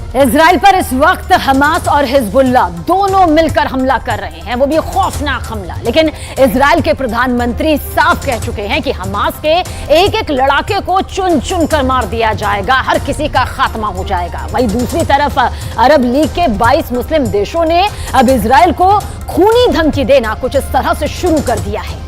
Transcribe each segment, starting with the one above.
Israel पर इस वक्त हमास और हिजबुल्लाह दोनों मिलकर हमला कर रहे हैं, वो भी खौफनाक हमला। लेकिन इजराइल के प्रधानमंत्री साफ कह चुके हैं कि हमास के एक एक लड़ाके को चुन चुन कर मार दिया जाएगा, हर किसी का खात्मा हो जाएगा। वहीं दूसरी तरफ अरब लीग के 22 मुस्लिम देशों ने अब इजराइल को खूनी धमकी देना कुछ इस तरह से शुरू कर दिया है।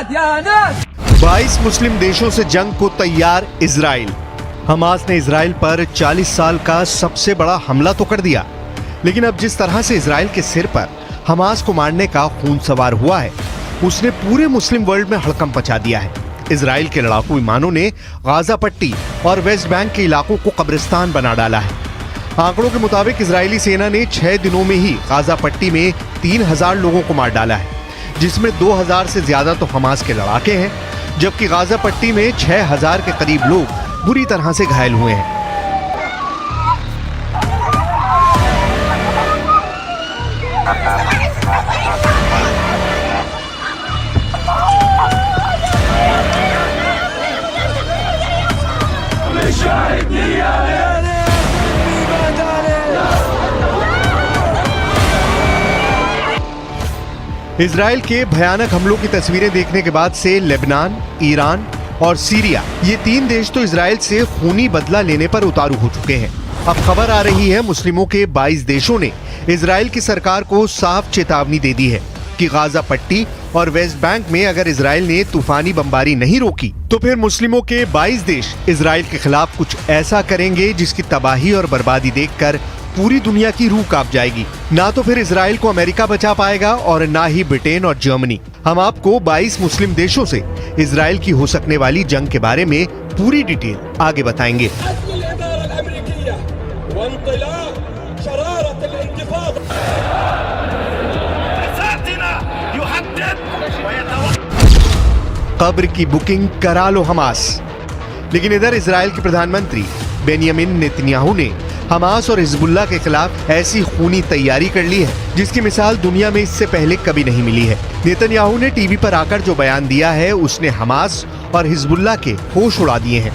या 22 मुस्लिम देशों से जंग को तैयार इजराइल। हमास ने इजराइल पर 40 साल का सबसे बड़ा हमला तो कर दिया, लेकिन अब जिस तरह से इजराइल के सिर पर हमास को मारने का खून सवार हुआ है, उसने पूरे मुस्लिम वर्ल्ड में हड़कंप मचा दिया है। इजराइल के लड़ाकू विमानों ने गाजा पट्टी और वेस्ट बैंक के इलाकों को कब्रिस्तान बना डाला है। आंकड़ों के मुताबिक इजरायली सेना ने 6 दिनों में ही गाजा पट्टी में 3000 लोगों को मार डाला है, जिसमें 2000 से ज्यादा तो हमास के लड़ाके हैं, जबकि गाजा पट्टी में 6000 के करीब लोग बुरी तरह से घायल हुए हैं। इजराइल के भयानक हमलों की तस्वीरें देखने के बाद से लेबनान, ईरान और सीरिया, ये 3 देश तो इजराइल से खूनी बदला लेने पर उतारू हो चुके हैं। अब खबर आ रही है मुस्लिमों के 22 देशों ने इजराइल की सरकार को साफ चेतावनी दे दी है कि गाजा पट्टी और वेस्ट बैंक में अगर इजराइल ने तूफानी बमबारी नहीं रोकी तो फिर मुस्लिमों के 22 देश इजराइल के खिलाफ कुछ ऐसा करेंगे जिसकी तबाही और बर्बादी देखकर पूरी दुनिया की रूह कांप जाएगी। ना तो फिर इजराइल को अमेरिका बचा पाएगा और ना ही ब्रिटेन और जर्मनी। हम आपको 22 मुस्लिम देशों से इजराइल की हो सकने वाली जंग के बारे में पूरी डिटेल आगे बताएंगे। कब्र की बुकिंग करा लो हमास। लेकिन इधर इजराइल के प्रधानमंत्री बेनियामिन नेतन्याहू ने हमास और हिजबुल्लाह के खिलाफ ऐसी खूनी तैयारी कर ली है जिसकी मिसाल दुनिया में इससे पहले कभी नहीं मिली है। नेतन्याहू ने टीवी पर आकर जो बयान दिया है, उसने हमास और हिजबुल्लाह के होश उड़ा दिए हैं।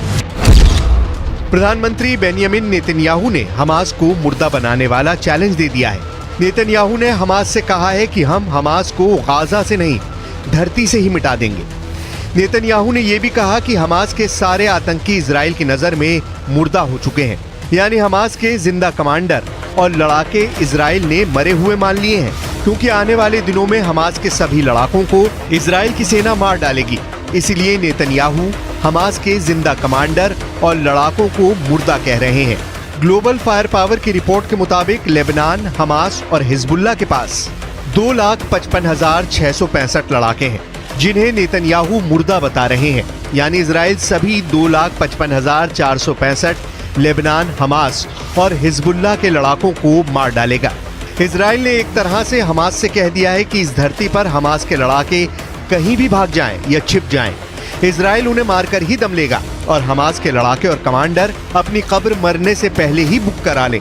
प्रधानमंत्री बेनियामिन नेतन्याहू ने हमास को मुर्दा बनाने वाला चैलेंज दे दिया है। नेतन्याहू ने हमास से कहा है कि हम हमास को गाजा से नहीं, धरती से ही मिटा देंगे। नेतन्याहू ने यह भी कहा कि हमास के सारे आतंकी इजराइल की नजर में मुर्दा हो चुके हैं, यानी हमास के जिंदा कमांडर और लड़ाके इजराइल ने मरे हुए मान लिए हैं, क्योंकि आने वाले दिनों में हमास के सभी लड़ाकों को इजराइल की सेना मार डालेगी। इसीलिए नेतन्याहू हमास के जिंदा कमांडर और लड़ाकों को मुर्दा कह रहे हैं। ग्लोबल फायर पावर की रिपोर्ट के मुताबिक लेबनान, हमास और हिजबुल्लाह के पास 2,55,665 लड़ाके हैं, जिन्हें नेतन्याहू मुर्दा बता रहे हैं। यानी इजराइल सभी 2,55,465 लेबनान, हमास और हिजबुल्लाह के लड़ाकों को मार डालेगा। इजराइल ने एक तरह से हमास से कह दिया है कि इस धरती पर हमास के लड़ाके कहीं भी भाग जाएं या छिप जाएं, इजराइल उन्हें मारकर ही दम लेगा और हमास के लड़ाके और कमांडर अपनी कब्र मरने से पहले ही बुक करा लें।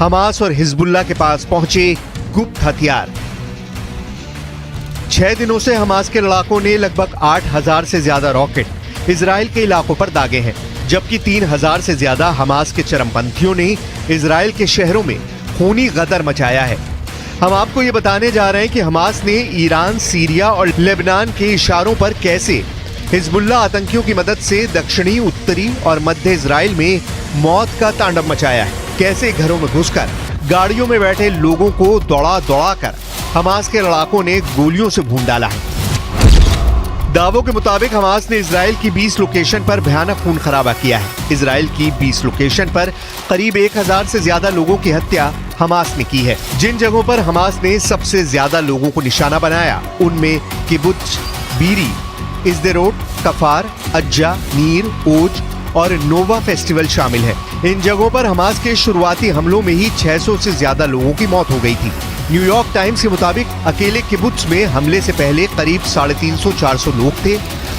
हमास और हिजबुल्लाह के पास पहुंचे गुप्त हथियार। 6 दिनों से हमास के लड़ाकों ने लगभग 8000 से ज्यादा रॉकेट इजराइल के इलाकों पर दागे हैं, जबकि 3000 से ज्यादा हमास के चरमपंथियों ने इजराइल के शहरों में खूनी गदर मचाया है। हम आपको ये बताने जा रहे हैं कि हमास ने ईरान, सीरिया और लेबनान के इशारों पर कैसे हिजबुल्लाह आतंकियों की मदद से दक्षिणी, उत्तरी और मध्य इजराइल में मौत का तांडव मचाया है। कैसे घरों में घुसकर गाड़ियों में बैठे लोगों को दौड़ा दौड़ा कर हमास के लड़ाकों ने गोलियों से भून डाला है। दावों के मुताबिक हमास ने इजराइल की 20 लोकेशन पर भयानक खून खराबा किया है। इजराइल की 20 लोकेशन पर करीब 1000 से ज्यादा लोगों की हत्या हमास ने की है। जिन जगहों पर हमास ने सबसे ज्यादा लोगों को निशाना बनाया उनमें किबुत्ज, बीरी, इस्देरोट, कफार, अज्जा, नीर, ओज और नोवा फेस्टिवल शामिल है। इन जगहों पर हमास के शुरुआती हमलों में ही 600 से ज्यादा लोगों की मौत हो गई थी। न्यूयॉर्क टाइम्स के मुताबिक अकेले किबुत्ज में हमले से पहले करीब 350-400 लोग थे।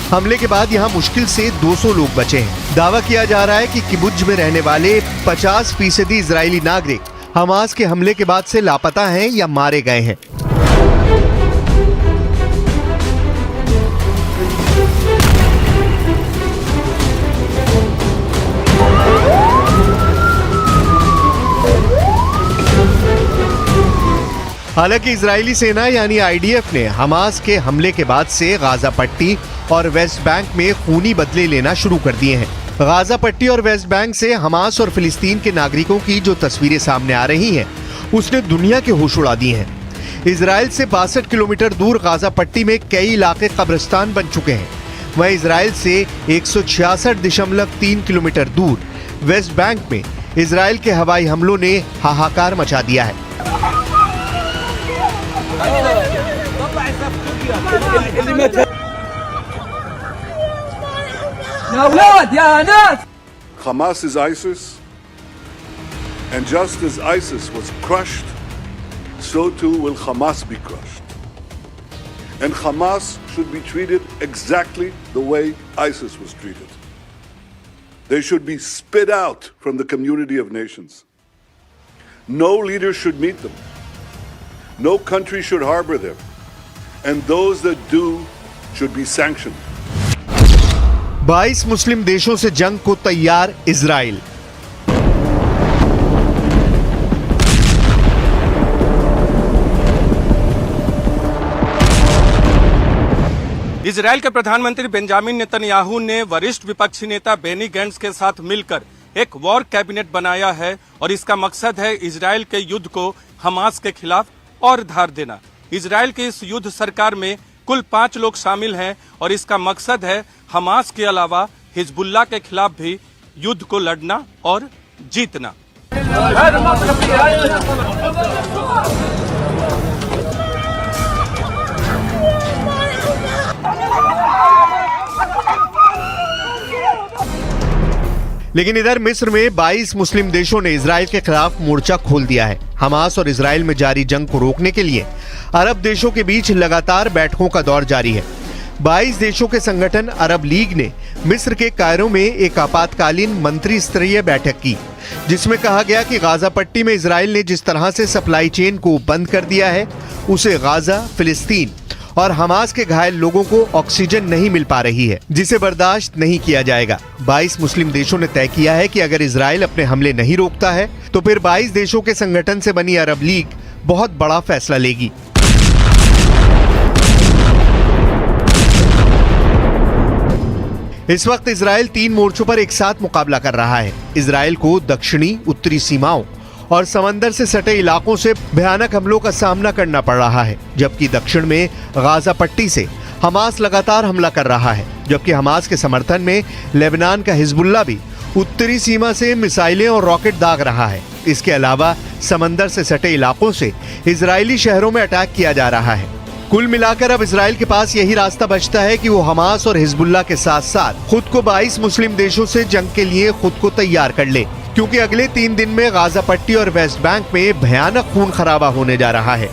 हमले के बाद यहां मुश्किल से 200 लोग बचे हैं। दावा किया जा रहा है कि किबुत्ज में रहने वाले 50% इजरायली नागरिक हमास के हमले के बाद से लापता हैं या मारे गए हैं। हालांकि इजरायली सेना यानी आईडीएफ ने हमास के हमले के बाद से गाजा पट्टी और वेस्ट बैंक में खूनी बदले लेना शुरू कर दिए हैं। गाजा पट्टी और वेस्ट बैंक से हमास और फिलिस्तीन के नागरिकों की जो तस्वीरें सामने आ रही हैं, उसने दुनिया के होश उड़ा दिए हैं। इजराइल से 62 किलोमीटर दूर गाजा पट्टी में कई इलाके कब्रिस्तान बन चुके हैं। वहीं इजराइल से 166.3 किलोमीटर दूर वेस्ट बैंक में इजराइल के हवाई हमलों ने हाहाकार मचा दिया है। Hamas is ISIS, and just as ISIS was crushed, so too will Hamas be crushed. And Hamas should be treated exactly the way ISIS was treated. They should be spit out from the community of nations. No leader should meet them. No country should harbor them. And those that do should be sanctioned. 22 मुस्लिम देशों से जंग को तैयार Israel. Israel के प्रधानमंत्री Benjamin Netanyahu ने वरिष्ठ विपक्षी नेता बेनी गैंट्स के साथ मिलकर एक वॉर कैबिनेट बनाया है और इसका मकसद है इजराइल के युद्ध को हमास के खिलाफ और धार देना। इजराइल के इस युद्ध सरकार में कुल 5 लोग शामिल हैं और इसका मकसद है हमास के अलावा हिजबुल्लाह के खिलाफ भी युद्ध को लड़ना और जीतना। लेकिन इधर मिस्र में 22 मुस्लिम देशों ने इजराइल के खिलाफ मोर्चा खोल दिया है। हमास और इजराइल में जारी जंग को रोकने के लिए अरब देशों के बीच लगातार बैठकों का दौर जारी है। 22 देशों के संगठन अरब लीग ने मिस्र के कायरो में एक आपातकालीन मंत्री स्तरीय बैठक की, जिसमें कहा गया कि गाजा पट्टी में इजराइल ने जिस तरह से सप्लाई चेन को बंद कर दिया है, उसे गाजा, फिलिस्तीन और हमास के घायल लोगों को ऑक्सीजन नहीं मिल पा रही है, जिसे बर्दाश्त नहीं किया जाएगा। 22 मुस्लिम देशों ने तय किया है कि अगर इजराइल अपने हमले नहीं रोकता है तो फिर 22 देशों के संगठन से बनी अरब लीग बहुत बड़ा फैसला लेगी। इस वक्त इजराइल 3 मोर्चों पर एक साथ मुकाबला कर रहा है। इजराइल को दक्षिणी, उत्तरी सीमाओं और समंदर से सटे इलाकों से भयानक हमलों का सामना करना पड़ रहा है, जबकि दक्षिण में गाजा पट्टी से हमास लगातार हमला कर रहा है, जबकि हमास के समर्थन में लेबनान का हिजबुल्लाह भी उत्तरी सीमा से मिसाइलें और रॉकेट दाग रहा है। इसके अलावा समंदर से सटे इलाकों से इजरायली शहरों में अटैक किया जा रहा है। कुल मिलाकर अब इजराइल के पास यही रास्ता बचता है कि वो हमास और हिजबुल्लाह के साथ साथ खुद को 22 मुस्लिम देशों से जंग के लिए खुद को तैयार कर ले, क्योंकि अगले 3 दिन में गाजा पट्टी और वेस्ट बैंक में भयानक खून खराबा होने जा रहा है।